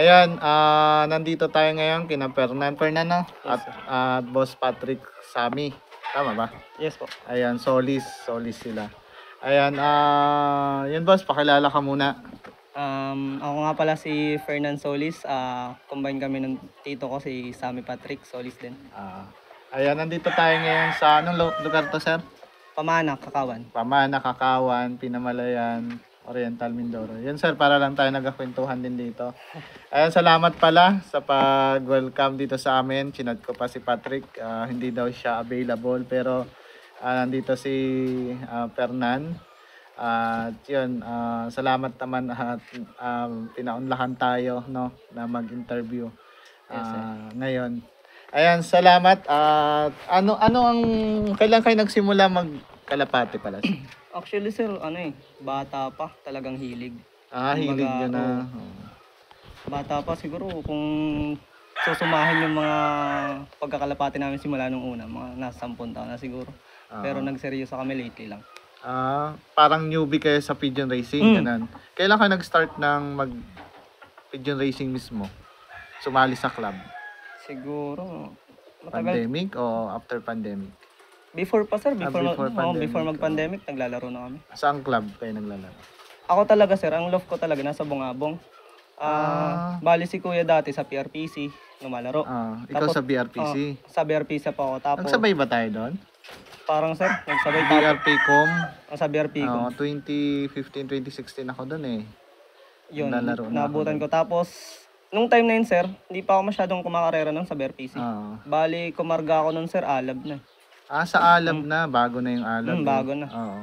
Ayan, nandito tayo ngayon kina Fernando at Boss Patrick Sami. Tama ba? Yes po. Ayan, solis sila. Ayan, yun boss, pakilala ka muna. Ako nga pala si Fernan Solis. Combine kami ng tito ko si Sami Patrick Solis din. Ayan, nandito tayo ngayon sa anong lugar to, sir? Pamana, Kakawan. Pamana, Kakawan, Pinamalayan, Oriental, Mindoro. Yun sir, para lang tayo nagkakwentuhan din dito. Ayan, salamat pala sa pag-welcome dito sa amin. Chinat ko pa si Patrick. Hindi daw siya available pero nandito si Fernan. At yun, salamat naman at pinaunlakan tayo no, na mag-interview ngayon. Ayan, salamat. At ano ang kailan kayo nagsimula magkalapate pala? Actually sir, bata pa, talagang hilig. Hilig yun na. Bata pa siguro kung susumahin yung mga pagkakalapate namin simula nung una, mga nasa 10 taon na siguro. Pero nagseryoso kami lately lang. Parang newbie kayo sa pigeon racing, ganun. Kailan ka nag-start ng pigeon racing mismo? Sumali sa club? Siguro pandemic o after pandemic? Before pa sir, before mag-pandemic naglalaro na kami. Saan club kayo naglalaro? Ako talaga sir, ang love ko talaga nasa Bungabong. Bali si Kuya dati sa PRPC, lumalaro. Ikaw Tapos, sa BRPC? Sa BRPC pa ako. Tapos, nagsabay ba tayo doon? Parang sir, nagsabay tayo. BRPcom? Sa BRPcom. 2015, 2016 ako doon eh. Yun, naabutan ko. Tapos, nung time na yun sir, hindi pa ako masyadong kumakarera nun sa BRPC. Bali, kumarga ako nun sir, Alab na. Sa Alab na, bago na yung Alab. Bago na. Oo.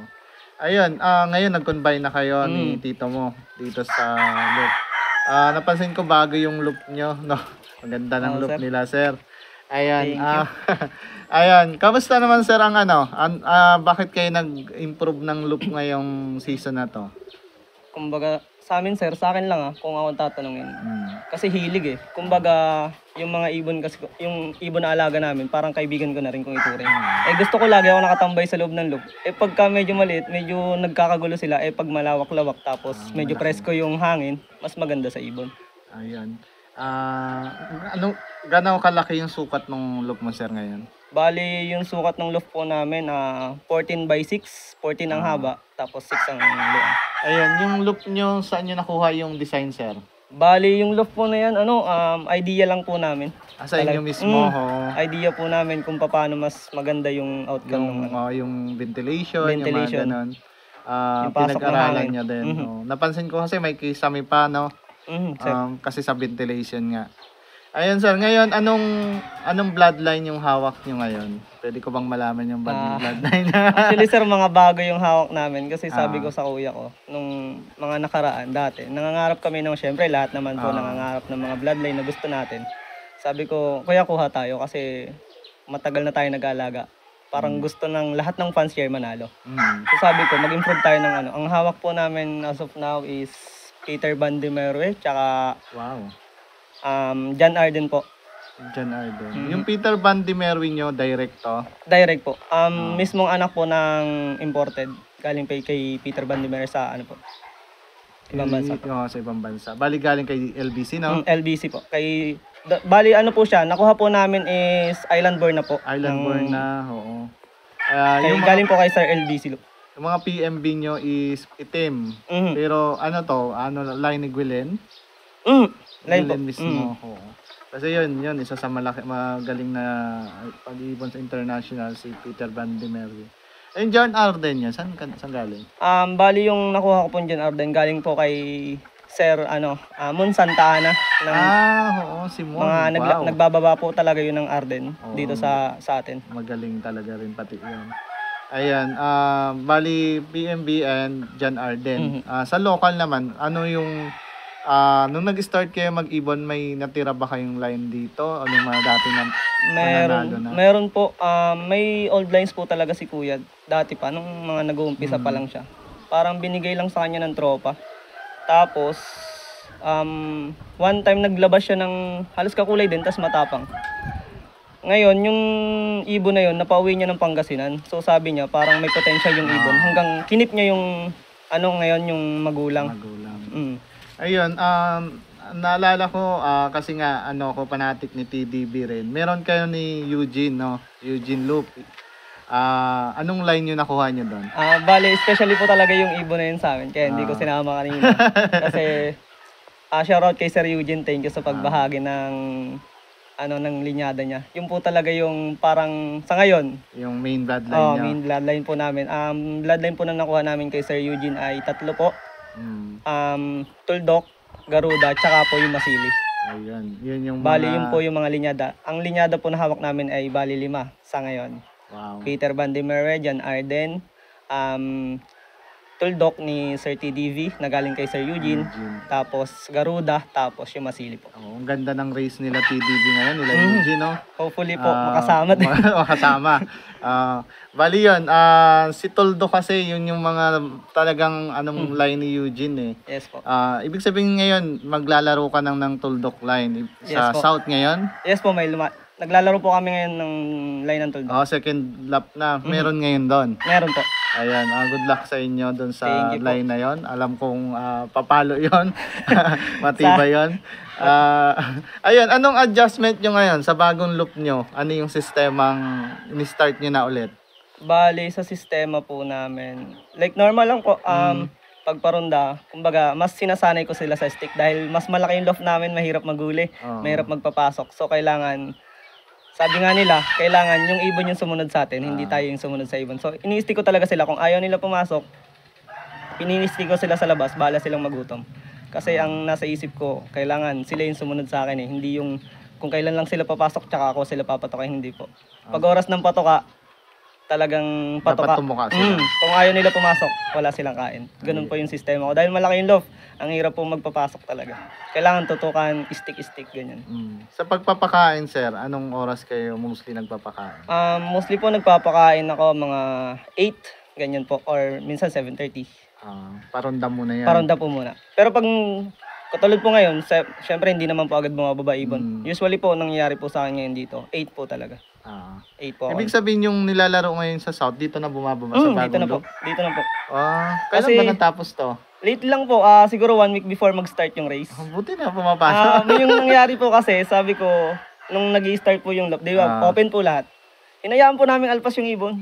Ayun, ngayon nag-combine na kayo ni tito mo dito sa loop. Napansin ko bago yung loop nyo, no? Maganda ng loop sir nila, sir. Ayan. Ayan, kamusta naman sir ang bakit kayo nag-improve ng loop ngayong season na to? Kumbaga, sa amin sir, sa akin lang kung ako tatanungin. Kasi hilig Kumbaga, yung mga ibon kasi, yung ibon na alaga namin, parang kaibigan ko na rin kung ituring. Gusto ko lagi ako nakatambay sa loob ng loop. Pagka medyo maliit, medyo nagkakagulo sila. Pag malawak-lawak, tapos medyo presko yung hangin, mas maganda sa ibon. Ayan. Gano'ng kalaki yung sukat ng loop mo sir ngayon? Bali, yung sukat ng loop po namin, 14x6, 14 ang haba, tapos 6 ang luang. Ayun, yung loop nyo, saan nyo nakuha yung design, sir? Bali, yung loop po na yan, idea lang po namin. Sa inyo mismo, idea po namin kung paano mas maganda yung outcome. Yung ventilation, yung mga ganon. Pinag-aralan nyo din. Napansin ko kasi may kisame pa, no? Kasi sa ventilation nga. Ayun sir, ngayon anong bloodline yung hawak nyo ngayon? Pwede ko bang malaman yung bloodline? Actually sir, mga bago yung hawak namin kasi sabi ko sa kuya ko nung mga nakaraan dati, nangangarap kami ng syempre lahat naman po nangangarap ng mga bloodline na gusto natin. Sabi ko, kuya kuha tayo kasi matagal na tayo nag-aalaga. Parang gusto ng lahat ng fans here manalo. So sabi ko, mag-improve tayo ng Ang hawak po namin as of now is Peter Van de Merwe, tsaka John Arden po. John Arden. Yung Peter Van de Merwe nyo, direct to? Direct po. Mismong anak po ng imported. Galing kay Peter Van de Merwe sa ibang bansa. Sa ibang bansa. Bali galing kay LBC, no? LBC po. Bali po siya, nakuha po namin is Island Born na po. Island Born na, oo. Galing po kay Sir LBC. Yung mga PMB nyo is itim. Pero line ni Gwilyn? Gwilyn mismo. Kasi yun, isa sa magaling na pag-ibon sa international, si Peter Van de Merwe. Yung John Arden yan, saan galing? Bali yung nakuha ko po John Arden, galing po kay Sir Mon Santa Ana. Si Mon. Nagbababa po talaga yun ng Arden dito sa atin. Magaling talaga rin pati yun. Ayan, bali PMB and John Arden. Sa local naman, nung nag-start kayo mag-ibon, may natira ba kayong line dito? Ano mga dati na nananalo na? Meron po. May old lines po talaga si Kuya. Dati pa, nung mga nag-uumpisa pa lang siya. Parang binigay lang sa kanya ng tropa. Tapos, one time naglabas siya ng halos kakulay din, tas matapang. Ngayon, yung ibon na yun, napauwi niya ng Pangasinan. So sabi niya, parang may potential yung ibon. Hanggang kinip niya yung, ngayon, yung magulang. Ayun, naalala ko, kasi nga, ako, fanatic ni TDB rin. Meron kayo ni Eugene, no? Eugene Loop. Anong line yung nakuha nyo doon? Bale, especially po talaga yung ibon na yun sa amin. Kaya hindi ko sinama kanina. Kasi, shoutout kay Sir Eugene. Thank you sa pagbahagi ng ng linyada niya. Yung po talaga yung parang sa ngayon. Yung main bloodline niya. Main bloodline po namin. Bloodline po na nakuha namin kay Sir Eugene ay 3 po. Tuldok, Garuda, tsaka po yung Masili. Ayun. Yun yung Bali, yun po yung mga linyada. Ang linyada po na hawak namin ay bali 5 sa ngayon. Wow. Peter Van de Mere, Jan Arden, Tuldok ni Sir TDV na galing kay Sir Eugene. Tapos Garuda, tapos yung Masili po. Ang ganda ng race nila TDV ngayon, nila Eugene, no? Hopefully po, makasama din. Makasama. Bali yun, si Toldo kasi yun yung mga talagang line ni Eugene eh. Yes po. Ibig sabihin ngayon, maglalaro ka ng Toldok line sa Yes po. South ngayon? Yes po, naglalaro po kami ngayon ng line ng Tuldok. Second lap na. Meron ngayon doon. Meron po. Ayan, good luck sa inyo doon sa Thank you po. line na yon. Alam kong papalo yon. Matibay yon. Ayun, anong adjustment nyo ngayon sa bagong loop nyo? Ano yung sistemang ni-start nyo na ulit? Bali, sa sistema po namin, like normal lang po, pagparunda, kumbaga, mas sinasanay ko sila sa stick dahil mas malaki yung loft namin, mahirap maguli, mahirap magpapasok. So, kailangan, sabi nga nila, kailangan yung ibon yung sumunod sa atin, hindi tayo yung sumunod sa ibon. So, ini-stick ko talaga sila. Kung ayaw nila pumasok, ini-stick ko sila sa labas, bahala silang magutom. Kasi ang nasa isip ko, kailangan sila yung sumunod sa akin eh. Hindi yung, kung kailan lang sila papasok, tsaka ako sila papatokin, hindi po. Pag oras ng patoka, talagang patoka. Dapat tumuka sila. Kung ayaw nila pumasok, wala silang kain. Ganun po yung sistema ko. Dahil malaki yung loft, ang hirap po magpapasok talaga. Kailangan tutukan, stick, ganyan. Sa pagpapakain, sir, anong oras kayo mostly nagpapakain? Mostly po nagpapakain ako mga 8, ganyan po. Or minsan 7:30. Paronda muna yan. Paronda po muna. Pero pag katulad po ngayon, syempre hindi naman po agad bumababa ibon. Usually po, nangyayari po sa akin ngayon dito, 8 po talaga. 8 po ako. Ibig sabihin yung nilalaro ngayon sa South, dito na bumababa sa bagong dito na po. loop? Dito na po. Kailan Kasi- ba natapos to? Late lang po, siguro 1 week before mag-start yung race. Buti na pumapasok. Yung nangyari po kasi, sabi ko, nung nag-i-start po yung loop, di ba, open po lahat. Hinayaan po namin alpas yung ibon.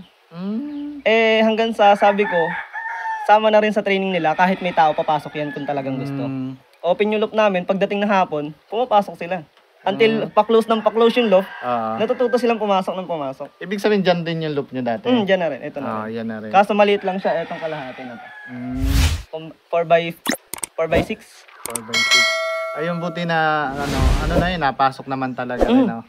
Hanggang sa sabi ko, sama na rin sa training nila, kahit may tao papasok yan kung talagang gusto. Open yung loop namin, pagdating ng hapon, pumapasok sila. Until pa-close yung loop, natututo silang pumasok ng pumasok. Ibig sabihin dyan din yung loop nyo dati? Diyan na rin, ito na rin. Yan na rin. Kaso maliit lang siya, etong kalahati na to. 4x6. 4x6. Ayun, buti na, ano na yun, napasok naman talaga rin, no?